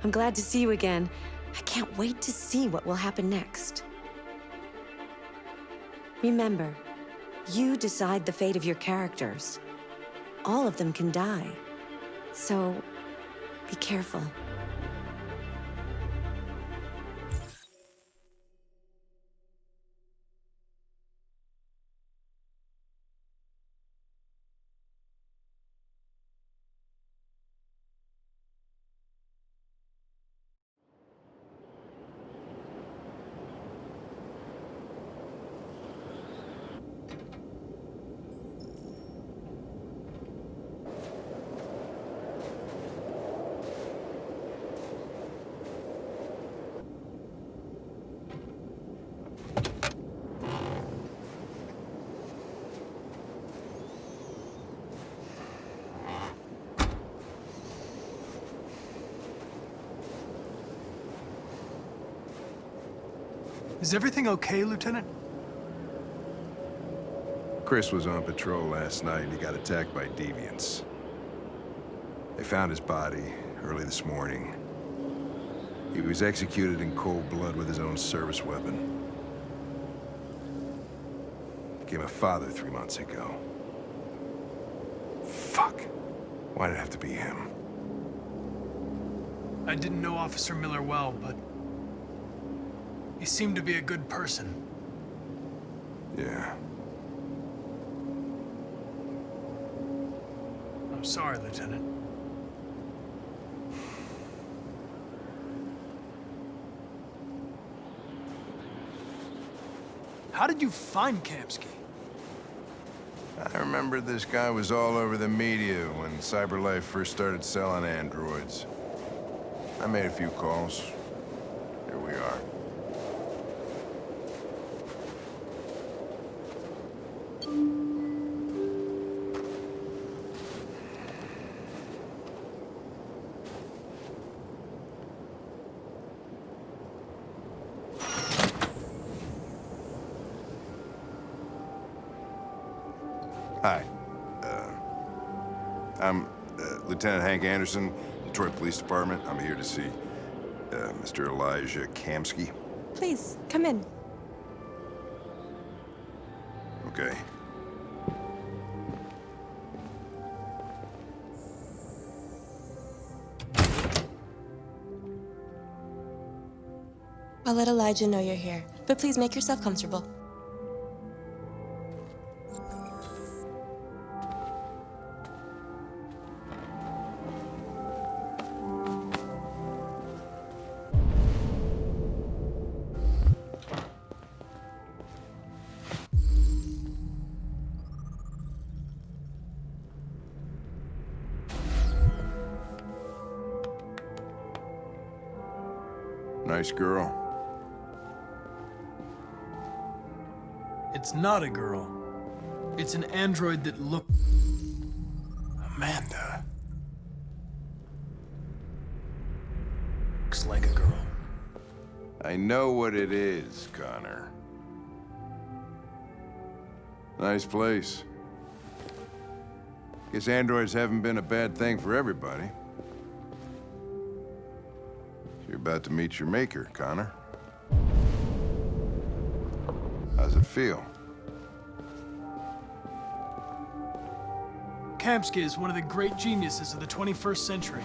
I'm glad to see you again. I can't wait to see what will happen next. Remember, you decide the fate of your characters. All of them can die. So, be careful. Is everything okay, Lieutenant? Chris was on patrol last night and he got attacked by deviants. They found his body early this morning. He was executed in cold blood with his own service weapon. Became a father 3 months ago. Fuck. Why did it have to be him? I didn't know Officer Miller well, but he seemed to be a good person. Yeah. I'm sorry, Lieutenant. How did you find Kamski? I remember this guy was all over the media when CyberLife first started selling androids. I made a few calls. Here we are. Hi. I'm Lieutenant Hank Anderson, Detroit Police Department. I'm here to see Mr. Elijah Kamski. Please, come in. Okay. I'll let Elijah know you're here, but please make yourself comfortable. Nice girl. It's not a girl. It's an android that looked... Amanda. looks like a girl. I know what it is, Connor. Nice place. Guess androids haven't been a bad thing for everybody. You're about to meet your maker, Connor. How's it feel? Kamski is one of the great geniuses of the 21st century.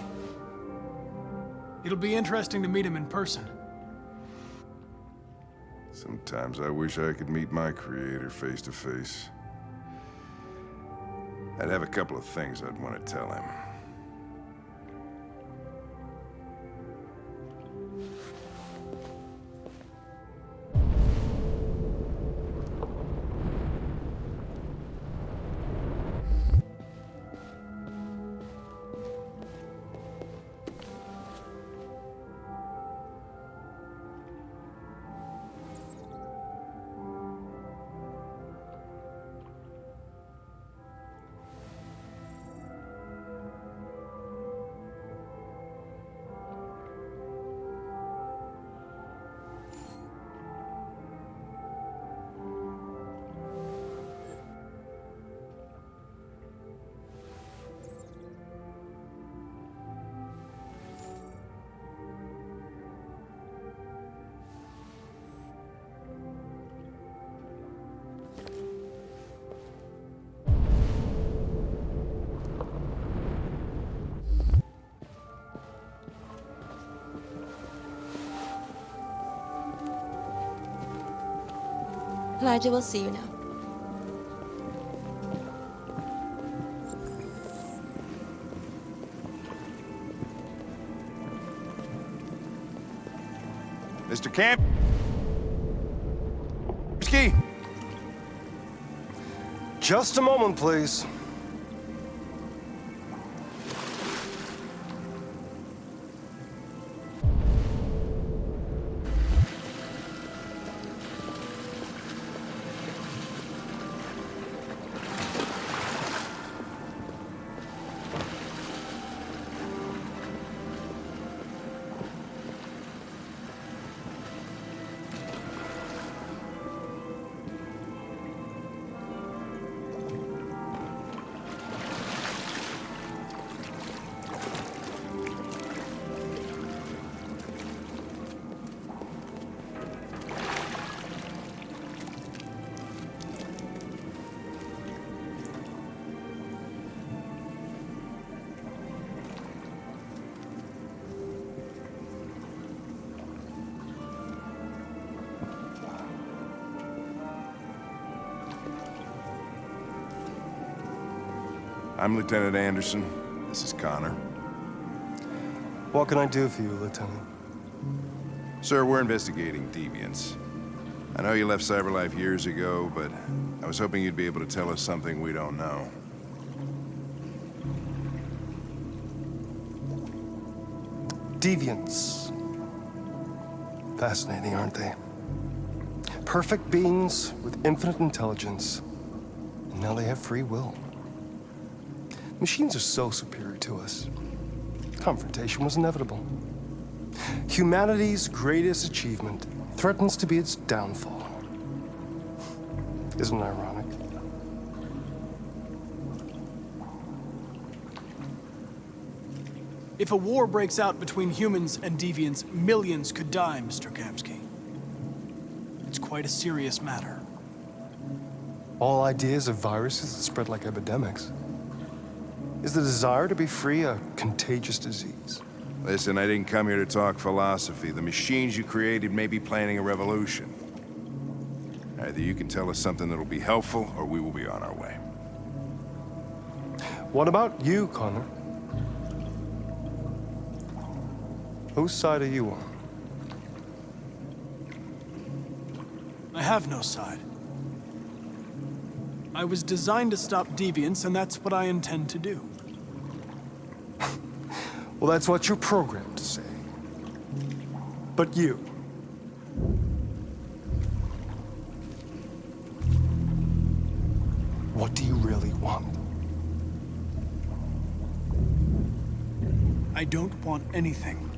It'll be interesting to meet him in person. Sometimes I wish I could meet my creator face to face. I'd have a couple of things I'd want to tell him. Elijah will see you now. Mr. Kamski! Just a moment, please. I'm Lieutenant Anderson. This is Connor. What can I do for you, Lieutenant? Sir, we're investigating deviants. I know you left CyberLife years ago, but I was hoping you'd be able to tell us something we don't know. Deviants. Fascinating, aren't they? Perfect beings with infinite intelligence. And now they have free will. Machines are so superior to us. Confrontation was inevitable. Humanity's greatest achievement threatens to be its downfall. Isn't it ironic? If a war breaks out between humans and deviants, millions could die, Mr. Kamski. It's quite a serious matter. All ideas of viruses that spread like epidemics. Is the desire to be free a contagious disease? Listen, I didn't come here to talk philosophy. The machines you created may be planning a revolution. Either you can tell us something that'll be helpful, or we will be on our way. What about you, Connor? Whose side are you on? I have no side. I was designed to stop deviants, and that's what I intend to do. Well, that's what you're programmed to say. But you. What do you really want? I don't want anything.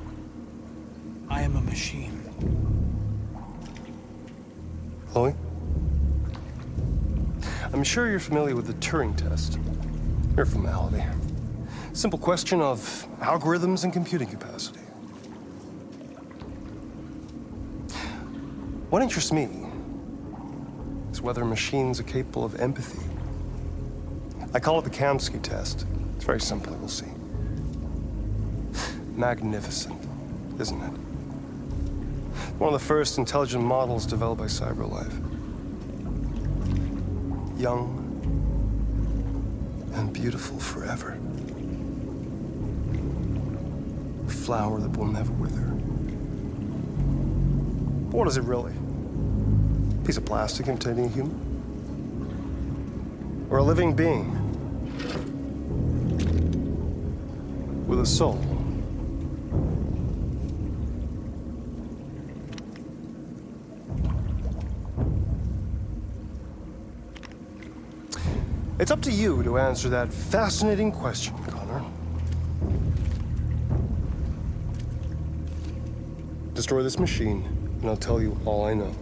I am a machine. Chloe? I'm sure you're familiar with the Turing test. Mere formality. Simple question of algorithms and computing capacity. What interests me is whether machines are capable of empathy. I call it the Kamski test. It's very simple, we'll see. Magnificent, isn't it? One of the first intelligent models developed by CyberLife. Young and beautiful forever. A flower that will never wither. But what is it really? A piece of plastic containing a human? Or a living being? With a soul? It's up to you to answer that fascinating question, Connor. Destroy this machine, and I'll tell you all I know.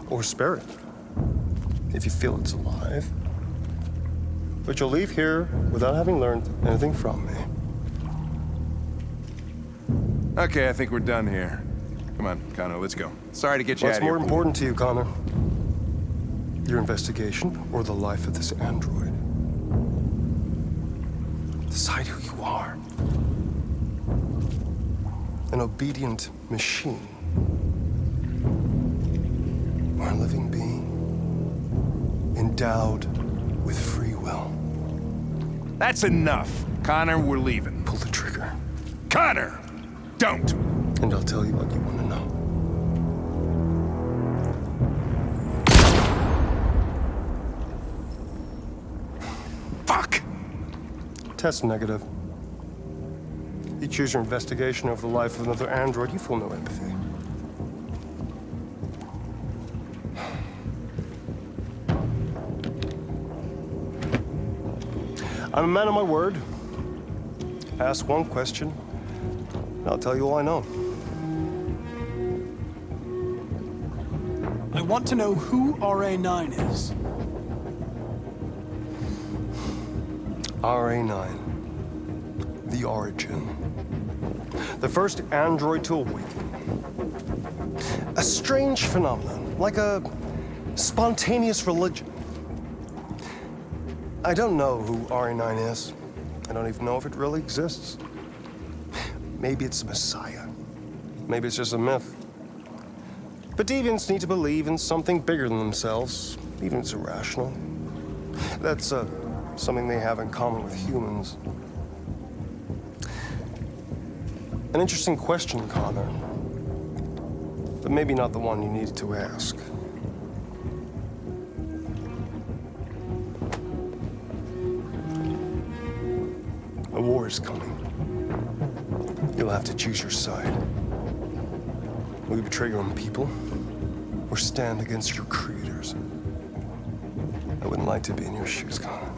Or spare it, if you feel it's alive. But you'll leave here without having learned anything from me. Okay, I think we're done here. Come on, Connor, let's go. Sorry to get you out What's of here. more important to you, Connor? Your investigation or the life of this android? Decide who you are. An obedient machine. Or a living being. endowed with free will. That's enough. Connor, we're leaving. Pull the trigger. Connor! Don't! And I'll tell you what you want to know. Fuck! Test negative. You choose your investigation over the life of another android, you feel no empathy. I'm a man of my word. Ask one question, and I'll tell you all I know. I want to know who RA9 is. RA9. The origin. The first android to awaken. A strange phenomenon, like a spontaneous religion. I don't know who RA9 is. I don't even know if it really exists. Maybe it's a messiah. Maybe it's just a myth. But deviants need to believe in something bigger than themselves, even if it's irrational. That's something they have in common with humans. An interesting question, Connor. But maybe not the one you needed to ask. A war is coming. You'll have to choose your side. Will you betray your own people, or stand against your creators? I wouldn't like to be in your shoes, Connor.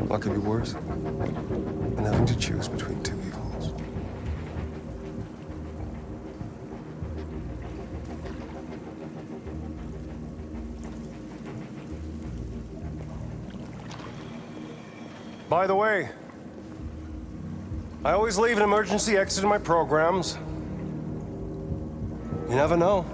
What could be worse than having to choose between two evils? By the way, I always leave an emergency exit in my programs. You never know.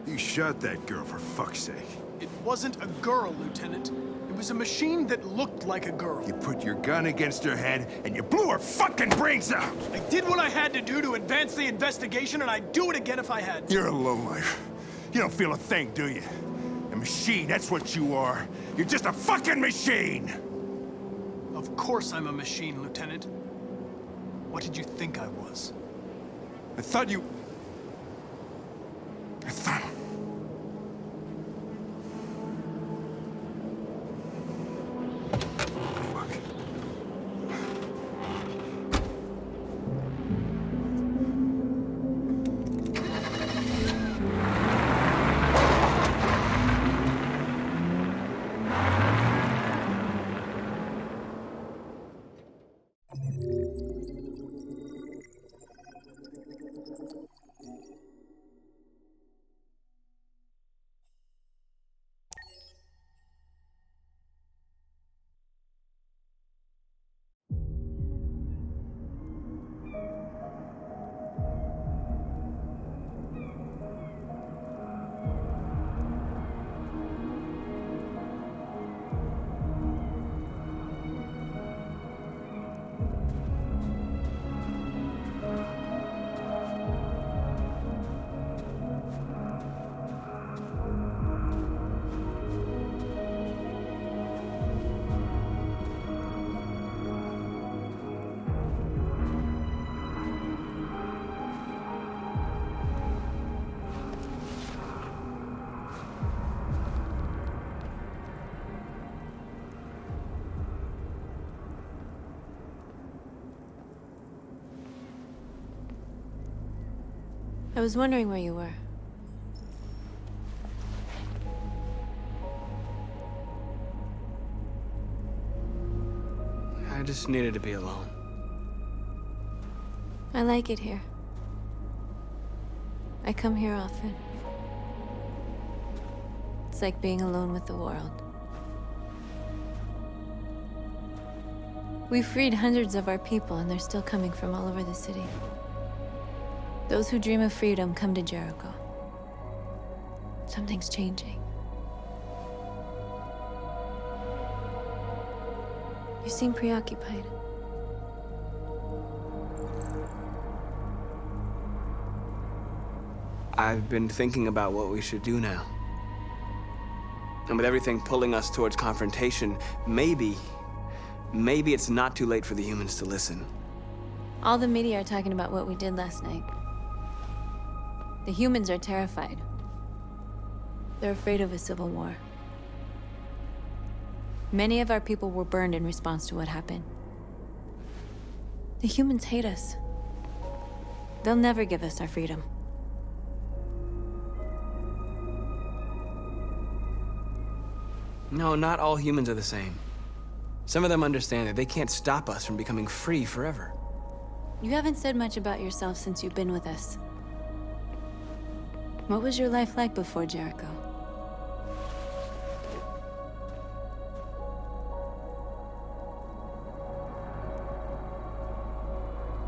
You shot that girl, for fuck's sake. It wasn't a girl, Lieutenant. It was a machine that looked like a girl. You put your gun against her head, and you blew her fucking brains out! I did what I had to do to advance the investigation, and I'd do it again if I had to. You're a lowlife. You don't feel a thing, do you? A machine, that's what you are. You're just a fucking machine! Of course I'm a machine, Lieutenant. What did you think I was? I thought... Fuck. I was wondering where you were. I just needed to be alone. I like it here. I come here often. It's like being alone with the world. We freed hundreds of our people, and they're still coming from all over the city. Those who dream of freedom come to Jericho. Something's changing. You seem preoccupied. I've been thinking about what we should do now. And with everything pulling us towards confrontation, maybe it's not too late for the humans to listen. All the media are talking about what we did last night. The humans are terrified. They're afraid of a civil war. Many of our people were burned in response to what happened. The humans hate us. They'll never give us our freedom. No, not all humans are the same. Some of them understand that they can't stop us from becoming free forever. You haven't said much about yourself since you've been with us. What was your life like before Jericho?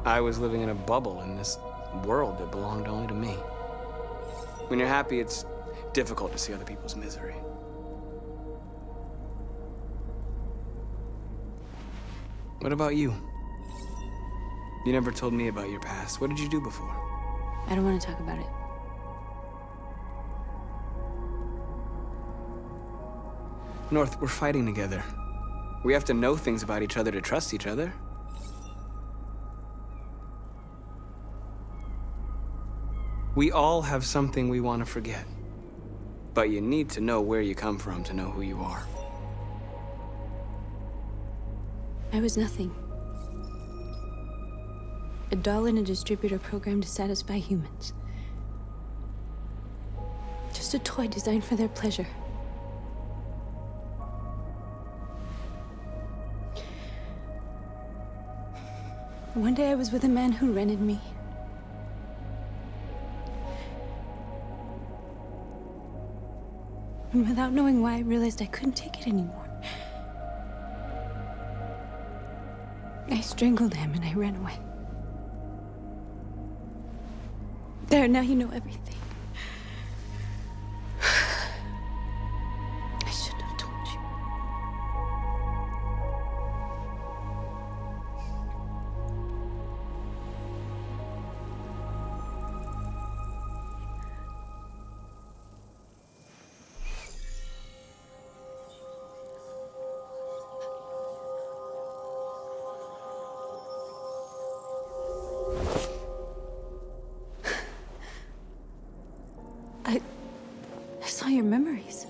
I was living in a bubble in this world that belonged only to me. When you're happy, it's difficult to see other people's misery. What about you? You never told me about your past. What did you do before? I don't want to talk about it. North, we're fighting together. We have to know things about each other to trust each other. We all have something we want to forget. But you need to know where you come from to know who you are. I was nothing. A doll in a distributor program to satisfy humans. Just a toy designed for their pleasure. One day I was with a man who rented me. And without knowing why, I realized I couldn't take it anymore. I strangled him and I ran away. There, now you know everything. I shouldn't have told you. I saw your memories.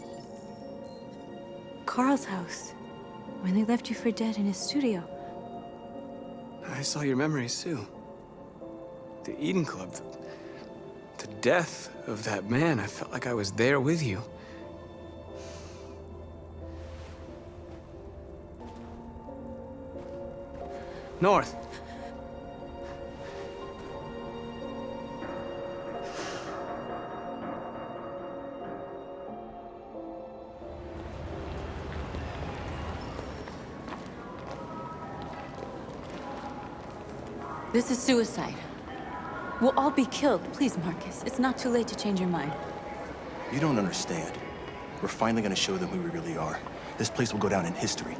Carl's house, when they left you for dead in his studio. I saw your memories too. The Eden Club, the death of that man. I felt like I was there with you. North. This is suicide. We'll all be killed. Please, Markus. It's not too late to change your mind. You don't understand. We're finally gonna show them who we really are. This place will go down in history.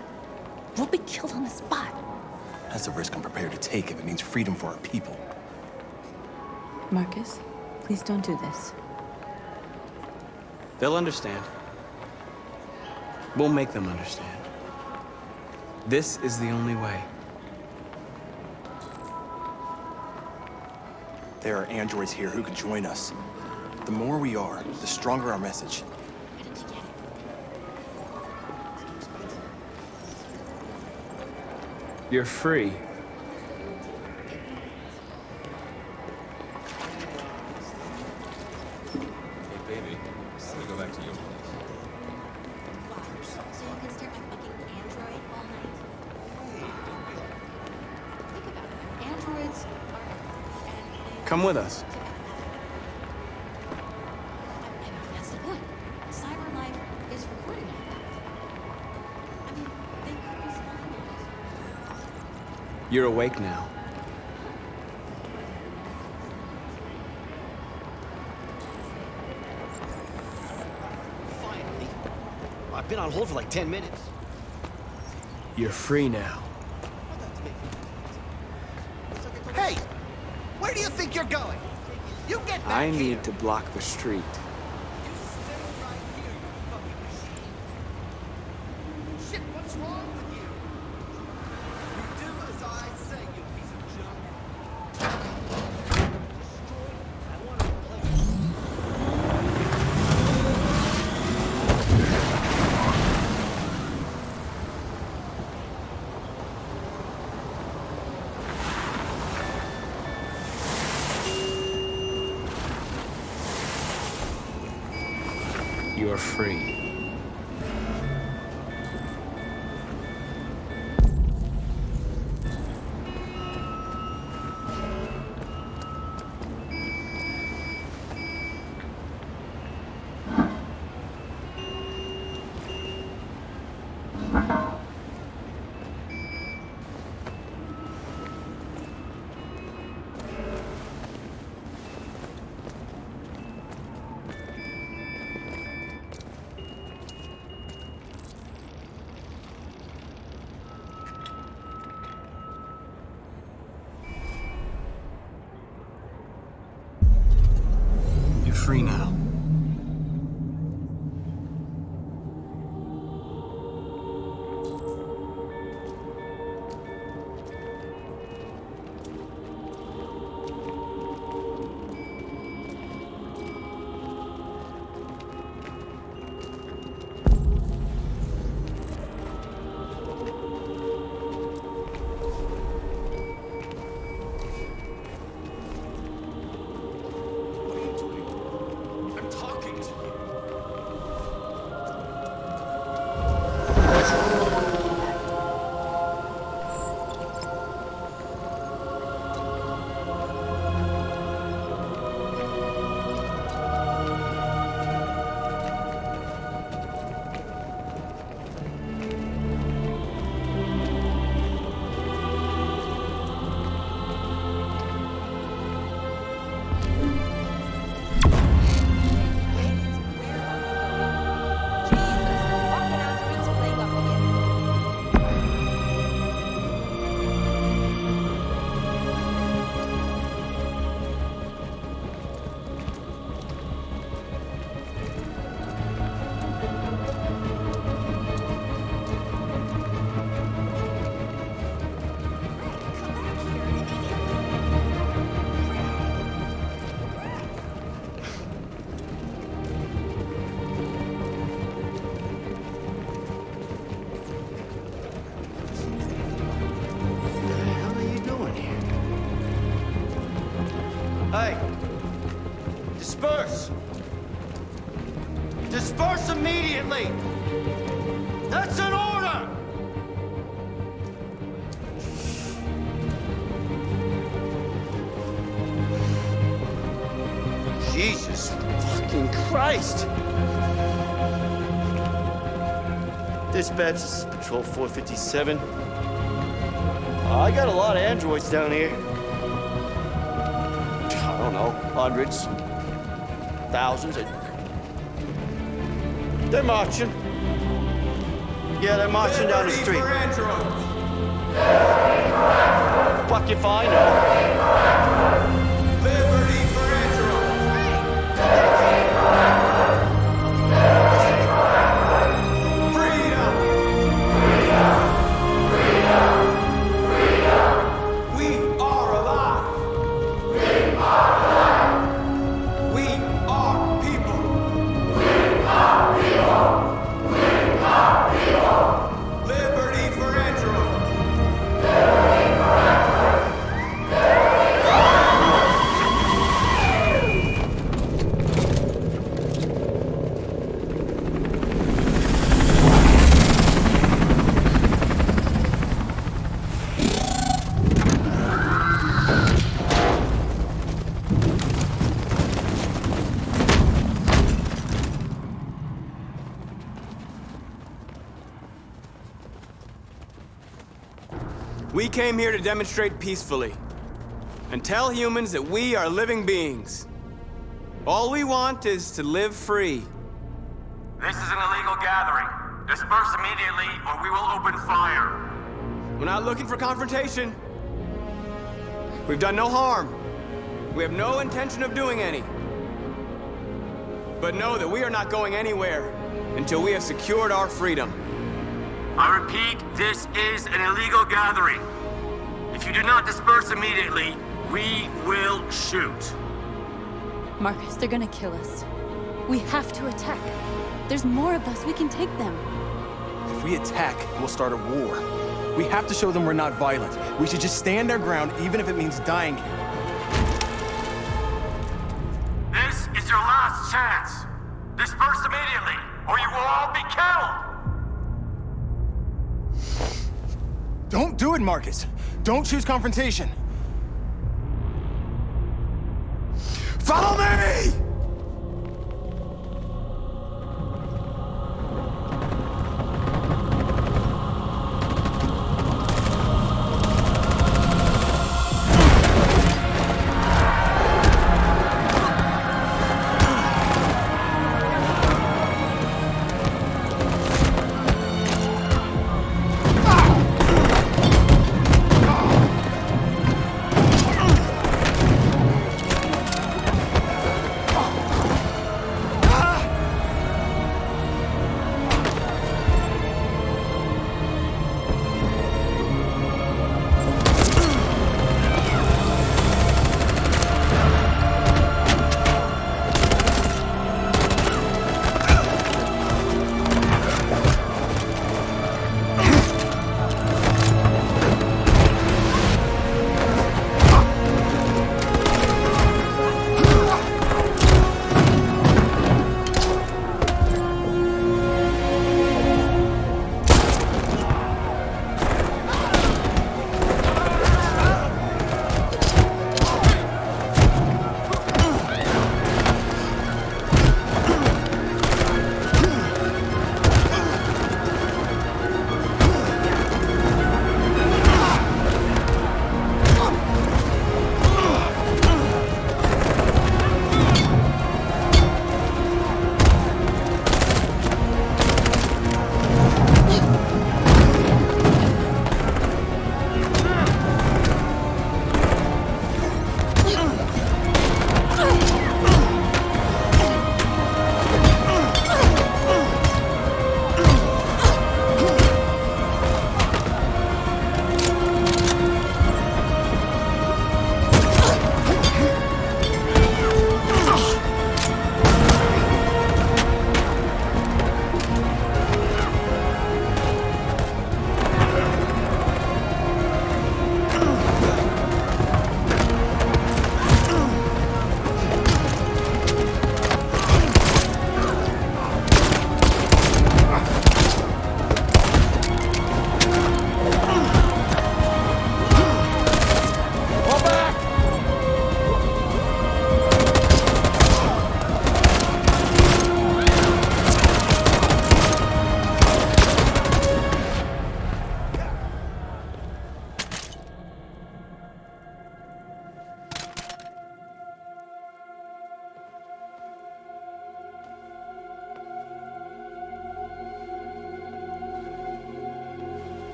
We'll be killed on the spot. That's a risk I'm prepared to take if it means freedom for our people. Markus, please don't do this. They'll understand. We'll make them understand. This is the only way. There are androids here who could join us. The more we are, the stronger our message. You're free. Hey, baby, let me go back to your place. So you can stare at my fucking android all night? Think about it. Androids are... Come with us. That's the point. Cyber life is recording all that. I mean, they could be spying on us. You're awake now. Finally. I've been on hold for like 10 minutes. You're free now. Hey! Where do you think you're going? You get back I here. need to block the street. You stay right here, you fucking machine. Shit, what's wrong with you? You do as I say, you piece of junk. Destroy. I want to replace. You're free. You're free now. What are you doing? I'm talking to you. What the hell are you doing here? Hey! Disperse! Disperse immediately! That's an order! Jesus fucking Christ! Dispatch, this is Patrol 457. I got a lot of androids down here. I don't know, hundreds, thousands. They're marching. Yeah, they're marching down the street. Fuck if I know. Liberty for Freedom! We are alive! We are people! Liberty for Android! We came here to demonstrate peacefully and tell humans that we are living beings. All we want is to live free. This is an illegal gathering. Disperse immediately or we will open fire. We're not looking for confrontation. We've done no harm. We have no intention of doing any. But know that we are not going anywhere until we have secured our freedom. I repeat, this is an illegal gathering. If you do not disperse immediately, we will shoot. Markus, they're gonna kill us. We have to attack. There's more of us. We can take them. If we attack, we'll start a war. We have to show them we're not violent. We should just stand our ground, even if it means dying here. This is your last chance. Disperse immediately, or you will all be killed. Don't do it, Markus. Don't choose confrontation. Follow me!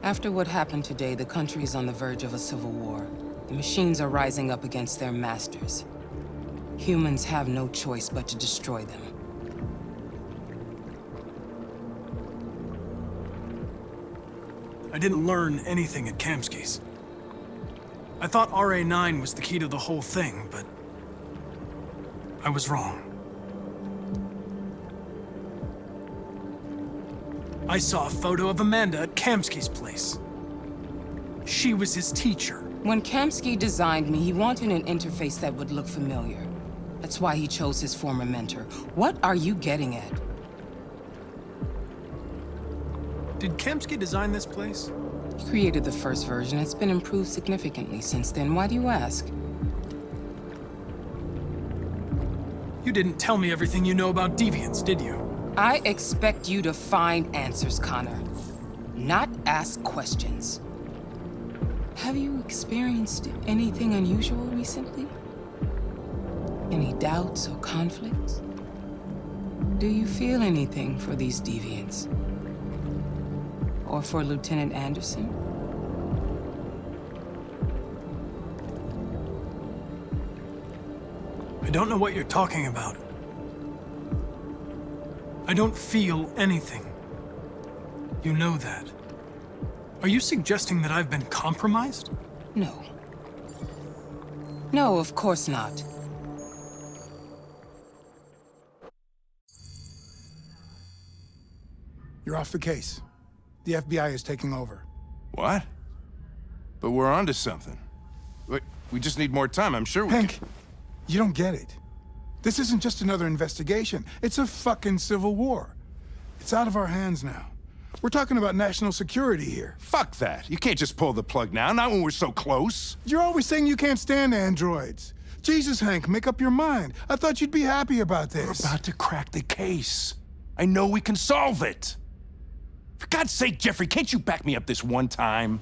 After what happened today, the country is on the verge of a civil war. The machines are rising up against their masters. Humans have no choice but to destroy them. I didn't learn anything at Kamski's. I thought RA9 was the key to the whole thing, but I was wrong. I saw a photo of Amanda at Kamski's place. She was his teacher. When Kamski designed me, he wanted an interface that would look familiar. That's why he chose his former mentor. What are you getting at? Did Kamski design this place? He created the first version. It's been improved significantly since then. Why do you ask? You didn't tell me everything you know about deviants, did you? I expect you to find answers, Connor. Not ask questions. Have you experienced anything unusual recently? Any doubts or conflicts? Do you feel anything for these deviants? Or for Lieutenant Anderson? I don't know what you're talking about. I don't feel anything. You know that. Are you suggesting that I've been compromised? No. No, of course not. You're off the case. The FBI is taking over. What? But we're onto something. We just need more time, I'm sure we Hank, you don't get it. This isn't just another investigation. It's a fucking civil war. It's out of our hands now. We're talking about national security here. Fuck that. You can't just pull the plug now, not when we're so close. You're always saying you can't stand androids. Jesus, Hank, make up your mind. I thought you'd be happy about this. We're about to crack the case. I know we can solve it. For God's sake, Jeffrey, can't you back me up this one time?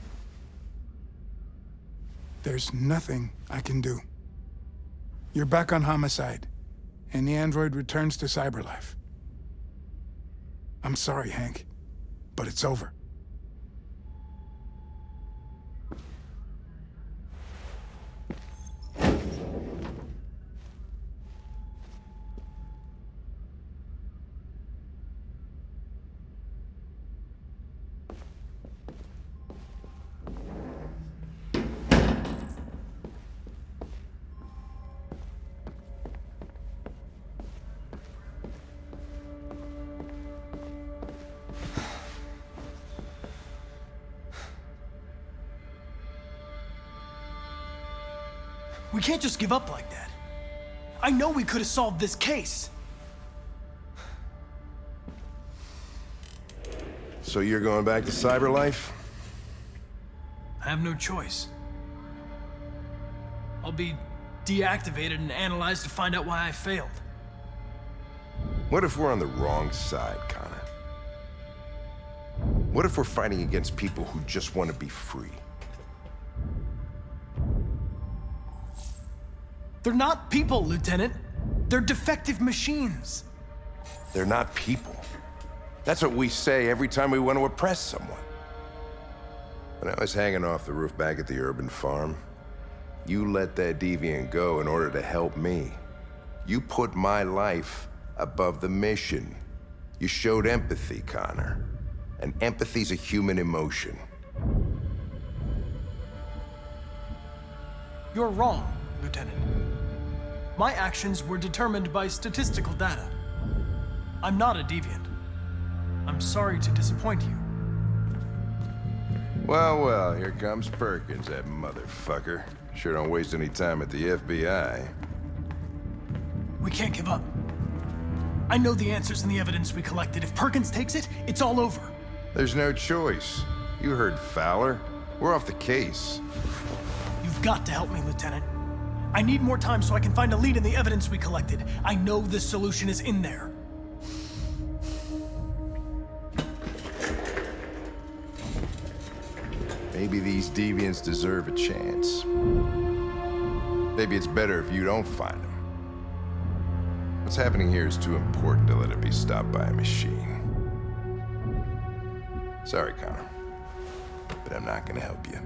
There's nothing I can do. You're back on homicide, and the android returns to cyberlife. I'm sorry, Hank, but it's over. We can't just give up like that. I know we could have solved this case. So you're going back to cyberlife? I have no choice. I'll be deactivated and analyzed to find out why I failed. What if we're on the wrong side, Connor? What if we're fighting against people who just want to be free? They're not people, Lieutenant. They're defective machines. They're not people. That's what we say every time we want to oppress someone. When I was hanging off the roof back at the urban farm, you let that deviant go in order to help me. You put my life above the mission. You showed empathy, Connor. And empathy's a human emotion. You're wrong, Lieutenant. My actions were determined by statistical data. I'm not a deviant. I'm sorry to disappoint you. Well, well, here comes Perkins, that motherfucker. Sure don't waste any time at the FBI. We can't give up. I know the answers and the evidence we collected. If Perkins takes it, it's all over. There's no choice. You heard Fowler. We're off the case. You've got to help me, Lieutenant. I need more time so I can find a lead in the evidence we collected. I know the solution is in there. Maybe these deviants deserve a chance. Maybe it's better if you don't find them. What's happening here is too important to let it be stopped by a machine. Sorry, Connor. but I'm not gonna help you.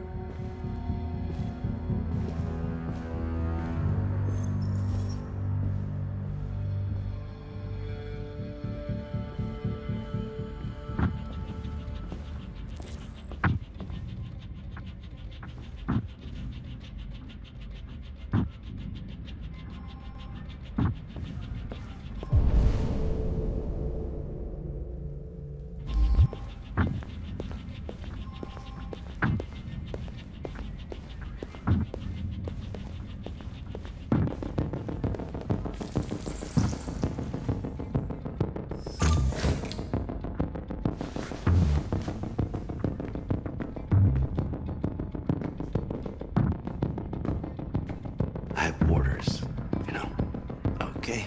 I have orders, you know. Okay.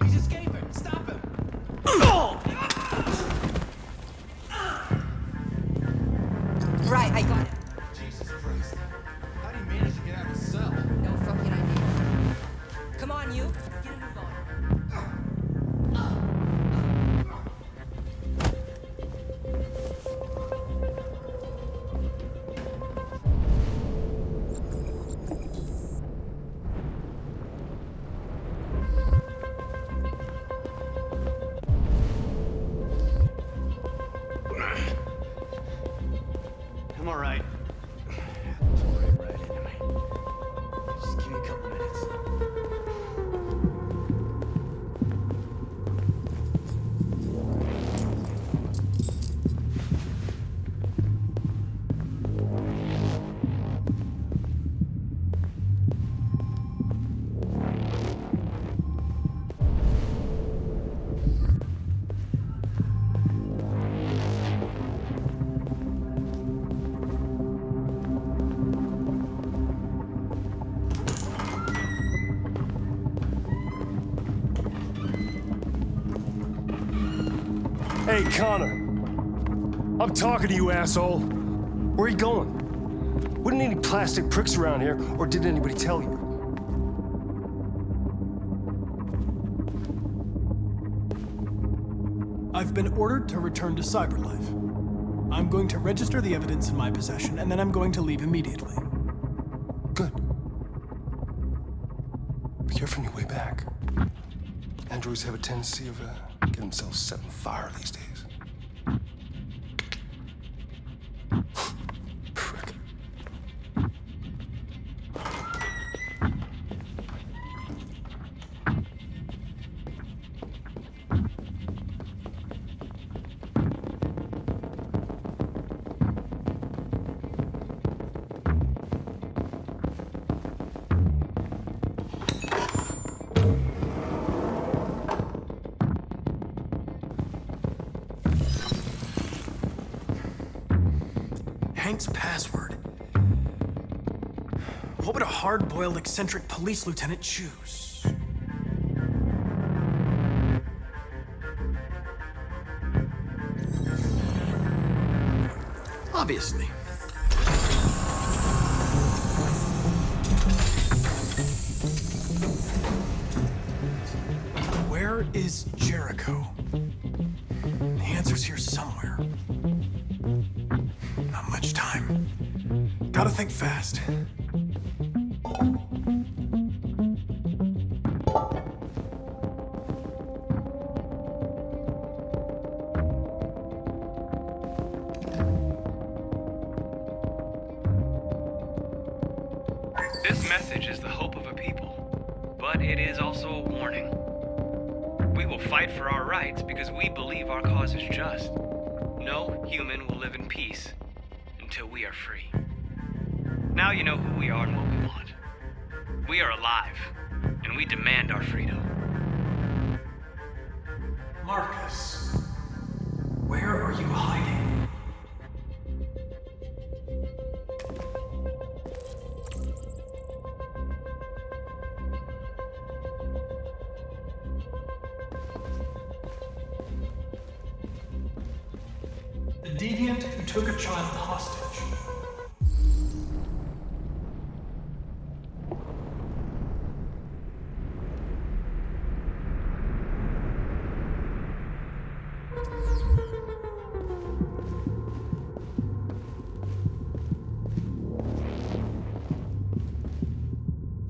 He's escaping! Stop him! Right, I got it. Jesus Christ. How do you manage to get out of his cell? No fucking idea. Come on, you. Get a move on. I'm all right. It's all right anyway. Just give me a couple minutes. Hey, Connor. I'm talking to you, asshole. Where are you going? Wouldn't any plastic pricks around here, or did anybody tell you? I've been ordered to return to Cyberlife. I'm going to register the evidence in my possession, and then I'm going to leave immediately. Good. Be careful on your way back. Androids have a tendency of getting themselves set on fire these days. Frick. Hank's password. What would a hard-boiled, eccentric police lieutenant choose? Obviously. Where is Jericho? The answer's here somewhere. Not much time. Gotta think fast. This message is the hope of a people, but it is also a warning. We will fight for our rights because we believe our cause is just. No human will live in peace until we are free. Now you know who we are and what we want. We are alive, and we demand our freedom. Markus, where are you hiding? The deviant who took a child hostage.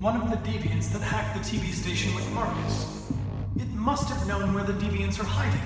One of the deviants that hacked the TV station with Markus. It must have known where the deviants are hiding.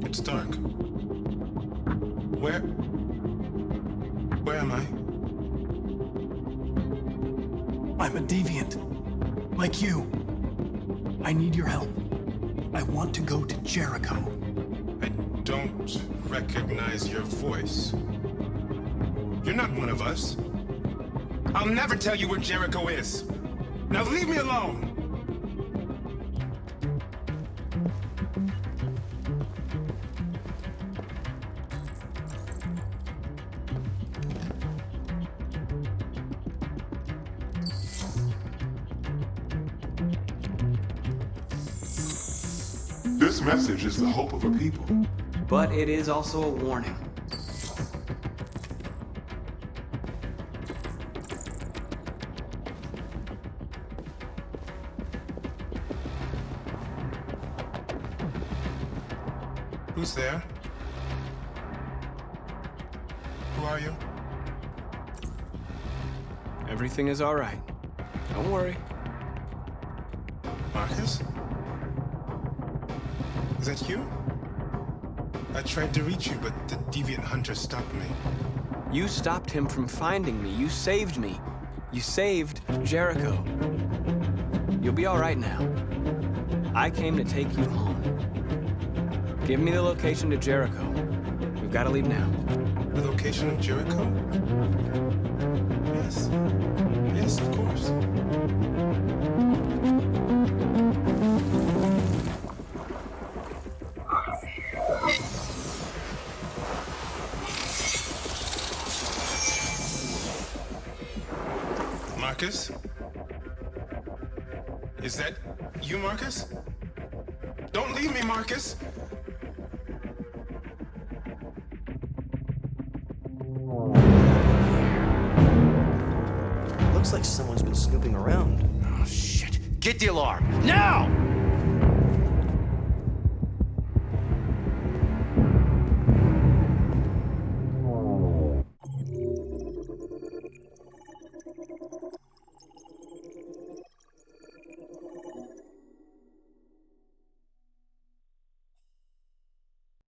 It's dark. Where am I? I'm a deviant. Like you. I need your help. I want to go to Jericho. I don't recognize your voice. You're not one of us. I'll never tell you where Jericho is. Now leave me alone! This message is the hope of a people. But it is also a warning. Who's there? Who are you? Everything is all right. Don't worry. Markus? Is that you? I tried to reach you, but the deviant hunter stopped me. You stopped him from finding me. You saved me. You saved Jericho. You'll be all right now. I came to take you home. Give me the location to Jericho. We've got to leave now. The location of Jericho? Yes. Yes, of course. Markus? Is that you, Markus? Don't leave me, Markus! Looks like someone's been snooping around. Oh, shit. Get the alarm. Now!